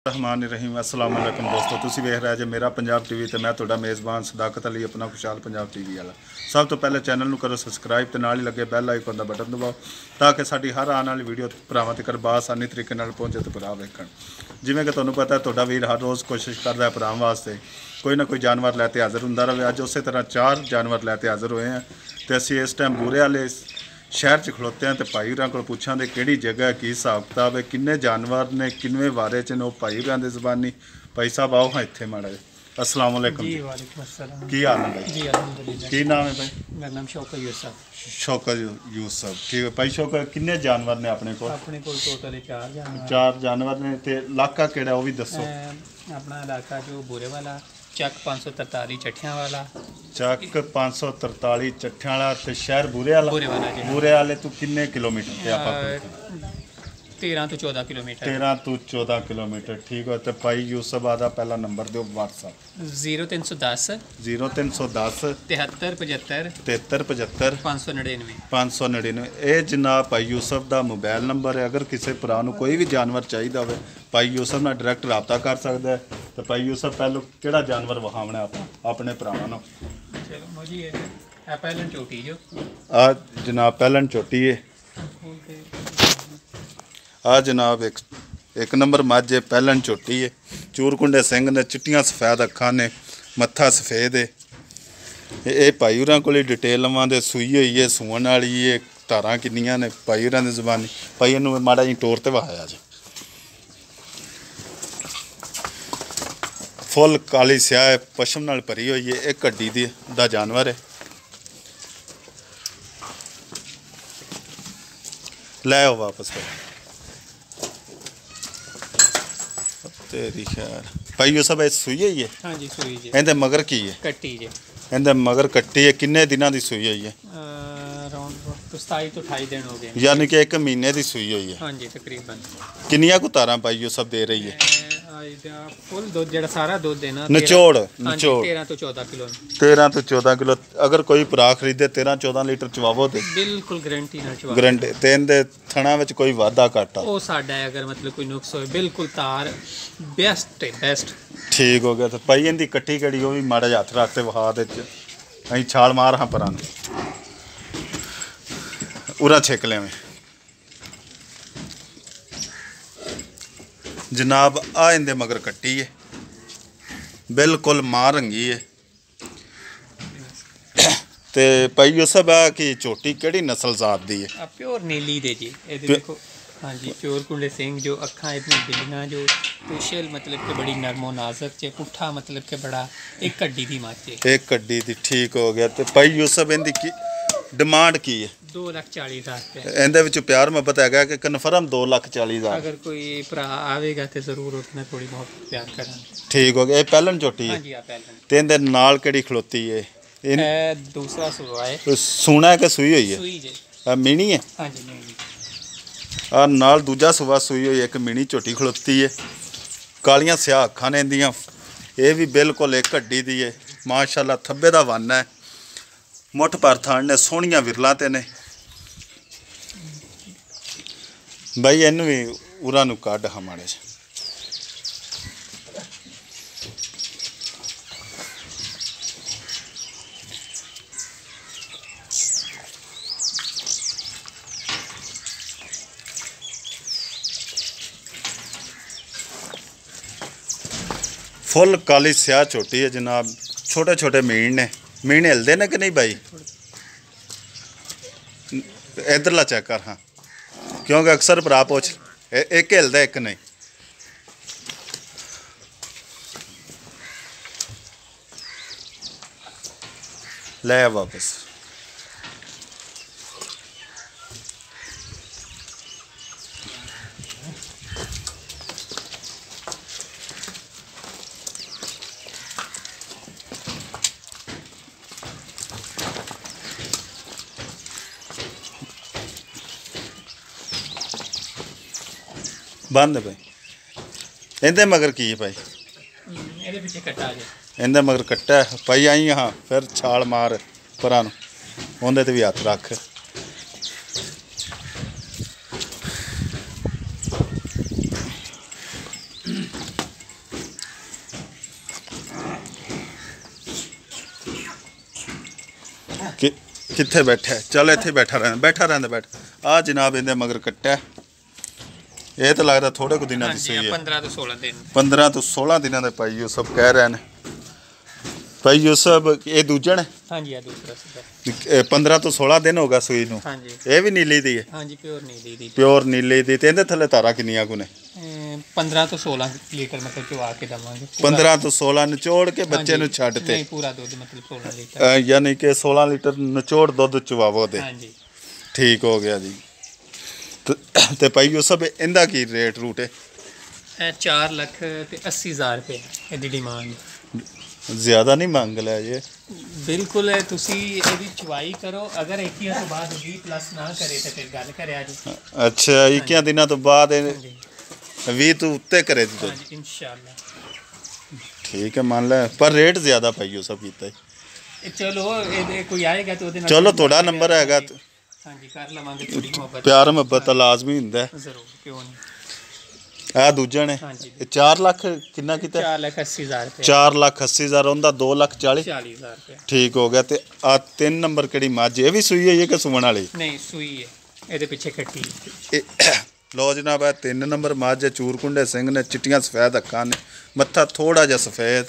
रहमान रहीम अस्सलाम वालेकुम दोस्तों तुसी वेख रहे जे मेरा पंजाब टीवी ते मैं तुहाडा मेज़बान सदाकत अली अपना खुशहाल पंजाब टीवी वाला। सब तो पहले चैनल नूं करो सबसक्राइब ते नाल ही लगे बैल आइकन दा बटन दबाओ ताकि साडी हर आने वाली वीडियो भरावां तक बासानी तरीके नाल पहुंचे ते भरा वेखण। जिवें कि तुहानूं पता है तुहाडा वीर हर रोज़ कोशिश करदा है भरावां वास्ते कोई ना कोई जानवर लैके हाज़र हुंदा रहे। अज उस तरह 4 जानवर लैके हाज़र होए हैं तो असीं इस टाइम बूरे वाले शहर च खलोते हैं तो भाई होरां कोल पुछांदे किहड़ी जगह की हिसाब किताब है किन्ने जानवर ने किन्ने बारे च ने वो भाई होरां दी ज़बानी। भाई साहब आओ हाँ इत्थे माड़ा जी। अस्सलाम वालेकुम जी। वालेकुम अस्सलाम। की हाल है भाई? जी अल्हम्दुलिल्लाह। की नाम है भाई? मेरा नाम शौकत यूसुफ। शौकत यूसुफ ठीक है भाई। शौकत किन्ने जानवर ने अपने को? अपने को टोटल 4 जानवर। 4 जानवर ने ते इलाका केड़ा वो भी दसो। अपना इलाका जो बूरे वाला चक 543 चट्ठियां वाला। चक 543 चट्ठियां वाला ते शहर बूरे वाला। जी। बूरे वाले तो किन्ने किलोमीटर ते आपा 13 तो 14 किलोमीटर। 13 तो 14 किलोमीटर ठीक है। तो भाई यूसुफ आदा पहला नंबर दो व्हाट्सएप 0310 0310 73 75 599 599। ये जनाब भाई यूसुफ का मोबाइल नंबर है। अगर किसी भरा कोई भी जानवर चाहिए हो भाई यूसुफ नाल डायरैक्ट रबता कर सकता है। तो भाई यूसुफ पहलो किहड़ा जानवर विखावना आप अपने भरावां? चलो जी पहलन चोटी जो आ जनाब पहलन चोटी है। आ जनाब एक नंबर मझ है पहलन चोटी है। चूरकुंडे सिंह ने चिट्टियां सफेद अखां ने मत्था सफेद है। ये भाई होरां कोल डिटेल लवांदे सूई हुई है सून वाली है धारां किन्नियां ने भाई होरां दी ज़बानी। भाई इनू माड़ा जी टोर ते वहाया जी। फुल काली स्याह पशम नाल भरी हुई है। एक हड्डी दा जानवर है। लै आओ वापस तेरी खैर भाई यूसुफ सूई हुई है। हाँ जी सूई जी। इहदे मगर की है? कट्टी जी। इहदे मगर कट्टी है। किन्ने दिनां दी सूई हुई है? अराउंड 27 तो 28 दिन हो गए। यानी कि 1 महीने की सूई हुई है। हाँ जी तकरीबन। किन्नियां कु तारां भाई यूसुफ दे रही है? फुल दूध जेड़ा सारा दूध देना निचोड़ 13 तो 14 किलो। 13 तो 14 किलो। अगर कोई भरा खरीदे 13-14 लीटर चवावो ते बिल्कुल गारंटी नाल चवावो। गारंटी ते इहदे थणा विच कोई वाधा घाटा ओ साडा है। अगर मतलब कोई नुक्स होए बिल्कुल तार बेस्ट है बेस्ट ठीक हो गया। तो भाई इहदी कट्टी कड़ी वो भी माड़ा जिहा हत्थ रख ते वहा दे अहीं छाल मार हाँ परां उरा छेक लेवें जनाब। आ इंदे मगर कट्टी है बिल्कुल मां रंगी है। ते भाई यूसुफ आ कि झोटी केड़ी नस्ल जात दी है? प्योर नीली दे जी। ये देखो हाँ जी प्योर कुंडे सिंह जो अखा इतनी बिलियां जो पुशल मतलब कि बड़ी नरमो नाजुक चे पुठा मतलब कि बड़ा एक हड्डी दी माचे एक हड्डी दी ठीक हो गया। तो भाई यूसुफ इनकी की डिमांड की है? 2,40,000 इहदे विच प्यार मुहब्बत है कि कन्फर्म 2,40,000? अगर कोई भरा आवेगा तो जरूर उसने थोड़ी बहुत प्यार करांगे। ठीक हो गया। ये पहलन चोटी है। हाँ जी पहलन ते इहदे नाल केड़ी खलोती है? दूसरा सुआ है। सूना है कि सूई हुई है? सुई जी। मीनी है। हाँ जी मीनी। आ नाल दूजा सुबह सूई हुई एक मिनी झोटी खलोती है। कालियां स्याह अखां ने इंदियां। ये भी बिल्कुल एक हड्डी दी है माशाअल्लाह। थब्बे दा वन है मुठ पर थान ने सोहणियां विरलां ते ने। भाई इनू भी उरा नू कढ हाँ माड़े फुल काली स्याह छोटी है जनाब। छोटे छोटे मीन ने। मीन हिलते ने कि नहीं भाई? इधरला चेक कर हाँ क्योंकि अक्सर भरा पुछ एक हिलदा एक नहीं। ले वापस बंद भाई। इहदे मगर की है भाई? ਇਹਦੇ ਪਿੱਛੇ ਕੱਟਾ ਜੇ। इहदे मगर कट्टा है भाई। आई हाँ फिर छाल मार परां उहदे ते भी हत्थ रख। कित्थे बैठा है? चल इत्थे बैठा रहंदा बैठ। आ जनाब इहदे मगर कट्टा ये तो लगता थोड़े कुछ दिनों की सही है। 15 ਤੋਂ 16 ਦਿਨ 15 ਤੋਂ 16 ਦਿਨਾਂ ਦੇ ਭਾਈ ਯੂਸਫ ਕਹਿ ਰਹੇ ਨੇ। ਭਾਈ ਯੂਸਫ ਇਹ ਦੂਜਣ ਹਾਂਜੀ ਆ ਦੂਸਰਾ ਸਿੱਧਾ 15 ਤੋਂ 16 ਦਿਨ ਹੋ ਗਿਆ ਸੂਈ ਨੂੰ। ਹਾਂਜੀ ਇਹ ਵੀ ਨੀਲੀ ਦੀ ਹੈ? ਹਾਂਜੀ ਪਿਓਰ ਨੀਲੀ ਦੀ। ਪਿਓਰ ਨੀਲੀ ਦੀ। ਤੇ ਇਹਦੇ ਥੱਲੇ ਧਾਰਾ ਕਿੰਨੀਆਂ ਕੁ ਨੇ? 15 ਤੋਂ 16 ਲੀਟਰ ਮਤਲਬ ਚਵਾ ਕੇ ਦਵਾਂਗੇ। 15 ਤੋਂ 16 ਨਿਚੋੜ ਕੇ ਬੱਚੇ ਨੂੰ ਛੱਡ ਤੇ? ਨਹੀਂ ਪੂਰਾ ਦੁੱਧ ਮਤਲਬ 16 ਲੀਟਰ ਯਾਨੀ ਕਿ 16 ਲੀਟਰ ਨਿਚੋੜ ਦੁੱਧ ਚਵਾਵੋ ਦੇ। ਹਾਂਜੀ ਠੀਕ ਹੋ ਗਿਆ ਜੀ। ਤੇ ਭਾਈ ਯੂਸਫ ਇਹਦਾ ਕੀ ਰੇਟ ਰੂਟ ਹੈ? ਇਹ 4 ਲੱਖ ਤੇ 80 ਹਜ਼ਾਰ ਰੁਪਏ ਇਹਦੀ ਡਿਮਾਂਡ। ਜ਼ਿਆਦਾ ਨਹੀਂ ਮੰਗ ਲਿਆ ਜੇ? ਬਿਲਕੁਲ ਤੁਸੀਂ ਇਹਦੀ ਚਵਾਈ ਕਰੋ, ਅਗਰ 21 ਤੋਂ ਬਾਅਦ 20 ਪਲੱਸ ਨਾ ਕਰੇ ਤਾਂ ਫਿਰ ਗੱਲ ਕਰਿਆ ਜੀ। ਅੱਛਾ 21 ਦਿਨਾਂ ਤੋਂ ਬਾਅਦ 20 ਤੋਂ ਉੱਤੇ ਕਰੇ ਜੀ? ਹਾਂਜੀ ਇਨਸ਼ਾਅੱਲਾ। ਠੀਕ ਹੈ ਮੰਨ ਲੈ, ਪਰ ਰੇਟ ਜ਼ਿਆਦਾ ਭਾਈ ਯੂਸਫ ਕੀਤਾ ਹੈ। ਚਲੋ ਇਹਦੇ ਕੋਈ ਆਏਗਾ ਤੇ ਉਹਦੇ ਨਾਲ ਚਲੋ ਤੁਹਾਡਾ ਨੰਬਰ ਹੈਗਾ ਹਾਂਜੀ ਕਰ ਲਵਾਂਗੇ। ਥੋੜੀ ਮੁਹੱਬਤ ਪਿਆਰ ਮੁਹੱਬਤ ਤਾਂ ਲਾਜ਼ਮੀ ਹੁੰਦਾ ਜ਼ਰੂਰ, ਕਿਉਂ ਨਹੀਂ। ਆ ਦੂਜਾ ਨੇ ਹਾਂਜੀ 4 ਲੱਖ ਕਿੰਨਾ ਕੀਤਾ? 4 ਲੱਖ 80 ਹਜ਼ਾਰ ਰੁਪਏ। 4 ਲੱਖ 80 ਹਜ਼ਾਰ ਉਹਦਾ 2 ਲੱਖ 40 ਹਜ਼ਾਰ ਰੁਪਏ। ਠੀਕ ਹੋ ਗਿਆ। ਤੇ ਆ 3 ਨੰਬਰ ਕਿਹੜੀ ਮੱਝ? ਇਹ ਵੀ ਸੂਈ ਹੈ ਕਿ ਸੁਵਣ ਵਾਲੀ? ਨਹੀਂ ਸੂਈ ਹੈ, ਇਹਦੇ ਪਿੱਛੇ ਕੱਟੀ। ਲੋ ਜਨਾਬ ਹੈ 3 ਨੰਬਰ ਮੱਝ ਚੂਰਕੁੰਡੇ ਸਿੰਘ ਨੇ, ਚਿੱਟੀਆਂ ਸਫੈਦ ਅੱਖਾਂ ਨੇ, ਮੱਥਾ ਥੋੜਾ ਜਿਹਾ ਸਫੈਦ,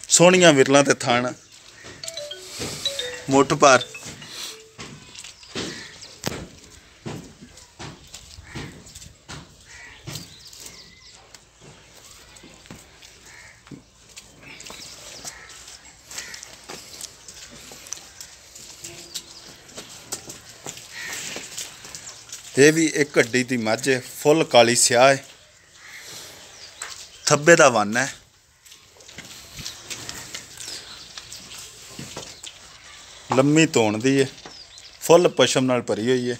ਸੋਹਣੀਆਂ ਵਿਰਲਾਂ ਤੇ ਥਣ, ਮੁੱਠ ਪਰ। ਇਹ ਵੀ ਇੱਕ ਹੱਡੀ ਦੀ ਮੱਝ ਹੈ, ਫੁੱਲ ਕਾਲੀ ਸਿਆਹ ਹੈ, ਥੱਬੇ ਦਾ ਵੰਨ ਹੈ। ਲੰਮੀ ਧੌਣ ਦੀ ਹੈ, ਫੁੱਲ ਪਸ਼ਮ ਨਾਲ ਭਰੀ ਹੋਈ ਹੈ।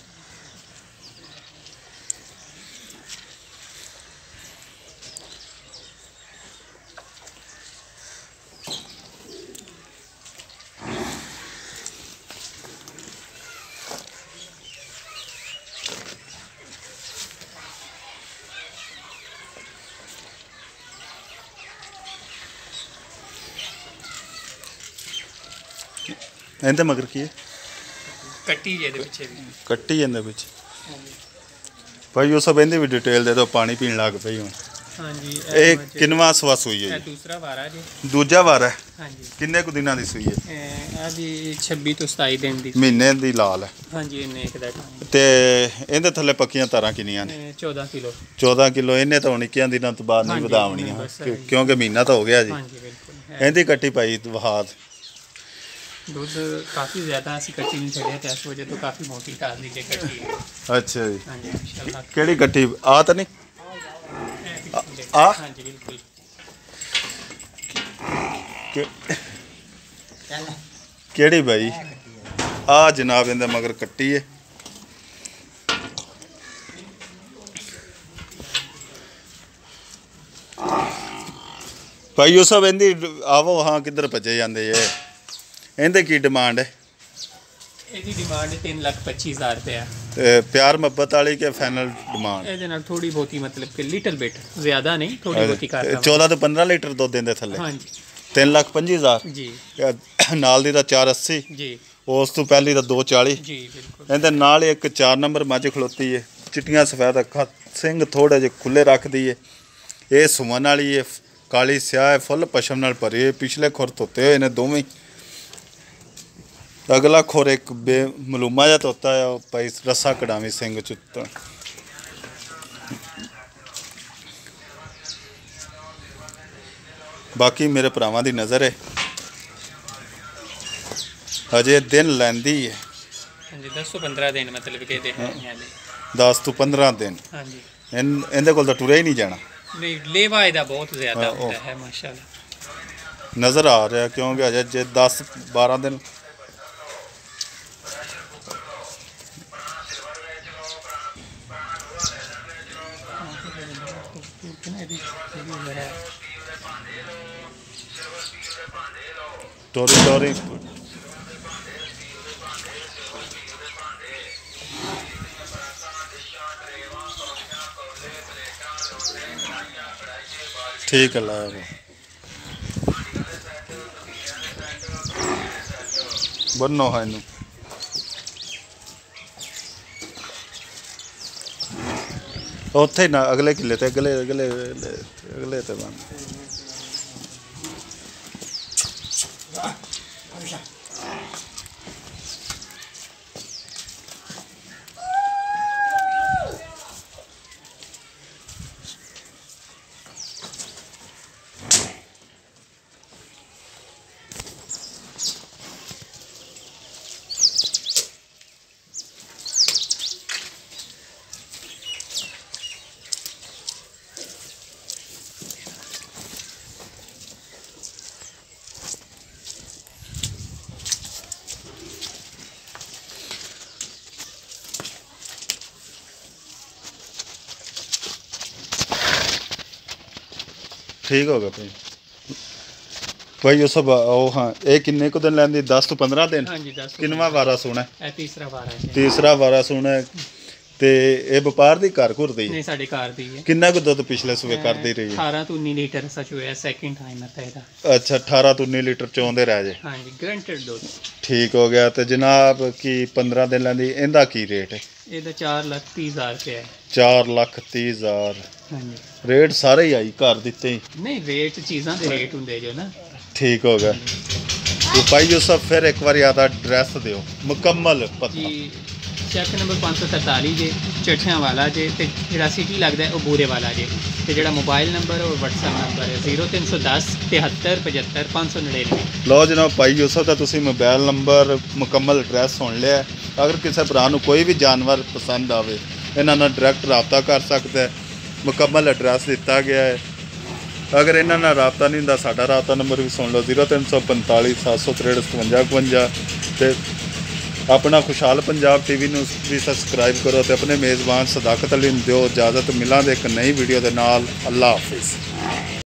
ਇਹਦੇ ਮਗਰ ਕੀ ਹੈ? ਕੱਟੀ ਜੇ ਇਹਦੇ ਪਿੱਛੇ ਵੀ ਕੱਟੀ ਇਹਦੇ ਵਿੱਚ। ਭਾਈ ਉਹ ਸਭ ਇਹਦੀ ਵੀ ਡਿਟੇਲ ਦੇ ਦਿਓ, ਪਾਣੀ ਪੀਣ ਲੱਗ ਪਈ ਹੁਣ। ਹਾਂਜੀ ਇਹ ਕਿੰਨਵਾ ਸਵਾ ਸੂਈ ਹੈ ਇਹ ਜੀ? ਦੂਸਰਾ ਵਾਰ ਆ ਜੀ। ਦੂਜਾ ਵਾਰ ਹੈ? ਹਾਂਜੀ ਕਿੰਨੇ ਕੁ ਦਿਨਾਂ ਦੀ ਸੂਈ ਹੈ? ਆ ਜੀ 26 ਤੋਂ 27 ਦਿਨ ਦੀ। ਮਹੀਨੇ ਦੀ ਲਾਲ ਹੈ। ਹਾਂਜੀ ਇਹਨੇ ਇੱਕ ਦਾ ਟਾਈਮ। ਤੇ ਇਹਦੇ ਥੱਲੇ ਪੱਕੀਆਂ ਤਾਰਾਂ ਕਿੰਨੀਆਂ ਨੇ? 14 ਕਿਲੋ। 14 ਕਿਲੋ। ਇਹਨੇ ਤਾਂ ਹੁਣ 21 ਦਿਨਾਂ ਤੋਂ ਬਾਅਦ ਨਹੀਂ ਹਾਂਜੀ, ਵਧਾਉਣੀਆਂ ਬਸ ਕਿਉਂਕਿ ਮਹੀਨਾ ਤਾਂ ਹੋ ਗਿਆ ਜੀ। ਹਾਂਜੀ ਬਿਲਕੁਲ। ਇਹਦੀ ਕੱਟੀ ਭਾਈ ਵਹਾਦ ਦੁੱਧ ਕਾਫੀ ਜ਼ਿਆਦਾ ਅਸੀਂ ਕੱਟੀ ਨਹੀਂ ਛੱਡਿਆ ਤੇ ਇਸ ਵਜ੍ਹਾ ਤੋਂ ਕਾਫੀ ਮੋਟੀ ਢਾਲ ਦੀ ਜੇ ਕੱਟੀ ਹੈ। ਅੱਛਾ ਜੀ। ਹਾਂਜੀ ਇਨਸ਼ਾਅੱਲਾ। ਕਿਹੜੀ ਕੱਟੀ? ਆ ਤਾਂ ਨਹੀਂ? ਆ ਹਾਂਜੀ ਬਿਲਕੁਲ। ਕਿਹੜੀ ਭਾਈ? ਆ ਜਨਾਬ ਇਹਦੇ ਮਗਰ ਕੱਟੀ ਹੈ। ਭਾਈ ਉਹ ਸਭ ਇਹਦੀ ਆਵੋ ਹਾਂ ਕਿੱਧਰ ਭੱਜੇ ਜਾਂਦੇ ਜੇ? ਇਹਦੇ ਕੀ ਡਿਮਾਂਡ ਹੈ? ਇਹਦੀ ਡਿਮਾਂਡ 3,25,000 ਰੁਪਏ। ਤੇ ਪਿਆਰ ਮੁਹੱਬਤ ਵਾਲੀ ਕਿ ਫਾਈਨਲ ਡਿਮਾਂਡ? ਇਹਦੇ ਨਾਲ ਥੋੜੀ ਬਹੁਤੀ ਮਤਲਬ ਕਿ ਲਿਟਲ ਬਿਟ, ਜ਼ਿਆਦਾ ਨਹੀਂ, ਥੋੜੀ ਬਹੁਤੀ ਕਰ ਦਵਾਂਗੇ। 14 ਤੋਂ 15 ਲੀਟਰ ਦੁੱਧ ਦਿੰਦੇ ਥੱਲੇ? ਹਾਂਜੀ 3,25,000 ਜੀ ਨਾਲ ਦੀ ਤਾਂ 480 ਜੀ ਉਸ ਤੋਂ ਪਹਿਲੀ ਤਾਂ 240 ਜੀ ਬਿਲਕੁਲ। ਇਹਦੇ ਨਾਲ ਇੱਕ 4 ਨੰਬਰ ਮੱਝ ਖਲੋਤੀ ਹੈ, ਚਿੱਟੀਆਂ ਸਫੈਦ ਅੱਖਾਂ, ਸਿੰਘ ਥੋੜੇ ਜਿਹੇ ਖੁੱਲੇ ਰੱਖਦੀ ਹੈ। ਇਹ ਸੁਮਨ ਵਾਲੀ ਹੈ, ਕਾਲੀ ਸਿਆਹ ਹੈ, ਫੁੱਲ ਪਸ਼ਮ ਨਾਲ ਭਰੀ ਹੈ, ਪਿਛਲੇ ਖੁਰ ਧੋਤੇ ਹੋਏ ਨੇ ਦੋਵੇਂ। ਅਗਲਾ ਖੁਰ ਇੱਕ ਬੇਮਲੂਮਾ ਜਿਹਾ ਧੋਤਾ ਹੈ, ਉਹ ਭਾਈ ਰੱਸਾ ਕਢਾਵੀ ਸਿੰਘ ਚੁੱਤਾ। ਬਾਕੀ ਮੇਰੇ ਭਰਾਵਾਂ ਦੀ ਨਜ਼ਰ ਹੈ ਅਜੇ ਦਿਨ ਲੈਂਦੀ ਹੈ। ਹਾਂਜੀ 10 ਤੋਂ 15 ਦਿਨ ਮਤਲਬ ਕਿ ਇਹਦੇ ਹੈ। 10 ਤੋਂ 15 ਦਿਨ। ਹਾਂਜੀ ਇਹਦੇ ਕੋਲ ਤਾਂ ਟੁਰਿਆ ਹੀ ਨਹੀਂ ਜਾਣਾ। ਨਹੀਂ ਲੇਵਾ ਇਹਦਾ ਬਹੁਤ ਜ਼ਿਆਦਾ ਹੁੰਦਾ ਹੈ ਮਾਸ਼ਾਅੱਲਾ। ਨਜ਼ਰ ਆ ਰਿਹਾ ਕਿਉਂਕਿ ਅਜੇ ਜੇ 10-12 ਦਿਨ ਟੋਰੀ ठीक है लाया वो। ਬੰਨੋ ਹਾਂ ਇਹਨੂੰ। ਉੱਥੇ ਨਾ ਅਗਲੇ ਕਿੱਲੇ ਤੇ ਅਗਲੇ ਤੇ ਬੰਨ। ठीक हो गया भाई। भाई उस हाँ ये किन्ने को दिन लैंदी 10 तो 15 दिन। हाँ जी 10। किन्नवा वारा सोना है? तीसरा वारा है। तीसरा वारा सोना है ते ये व्यापार दी घर घुर दी नहीं साड़ी कार दी है। किन्ना को दुध पिछले सुबह कर दी रही है? 18 तो 19 लीटर सच हुआ सेकंड टाइम आता है। अच्छा 18 तो 19 लीटर चौंदे रह जे। हाँ जी गारंटेड दूध। ठीक हो गया। तो जनाब की 15 दिन लैंदी इंदा की रेट है? ਇਹਦਾ 4,30,000 रुपया है। 4,30,000। हाँ जी रेट सारे ही आई घर दिते ही नहीं रेट चीज़ों के रेट होंगे जो ना। ठीक हो गया। तो भाई यूसुफ फिर एक बार याद एड्रैस दियो मुकम्मल पता जी। चैक नंबर 543 जे चट्ठियां वाला जे ते जिहड़ा सिटी लगदा है वो बूरे वाला जे ते जिहड़ा मोबाइल नंबर और व्हाट्सएप नंबर है 0310 73 75 599। लो जनाब भाई यूसुफ का तुसी मोबाइल नंबर मुकम्मल एड्रैस सुन लिया। अगर किसी भरा कोई भी जानवर पसंद आवे इन्हां नाल डायरैक्ट रबता कर सकता है। मुकम्मल एड्रैस दिता गया है। अगर इन्हां नाल रबता नहीं हुंदा साडा रबता नंबर भी सुन लो 0345 763 57 ते अपना खुशहाल पंजाब टीवी नूं भी सबसक्राइब करो तो अपने मेज़बान सदाकत अली नूं दिओ इजाज़त। मिलांगे एक नई वीडियो दे नाल। अल्लाह हाफिज़।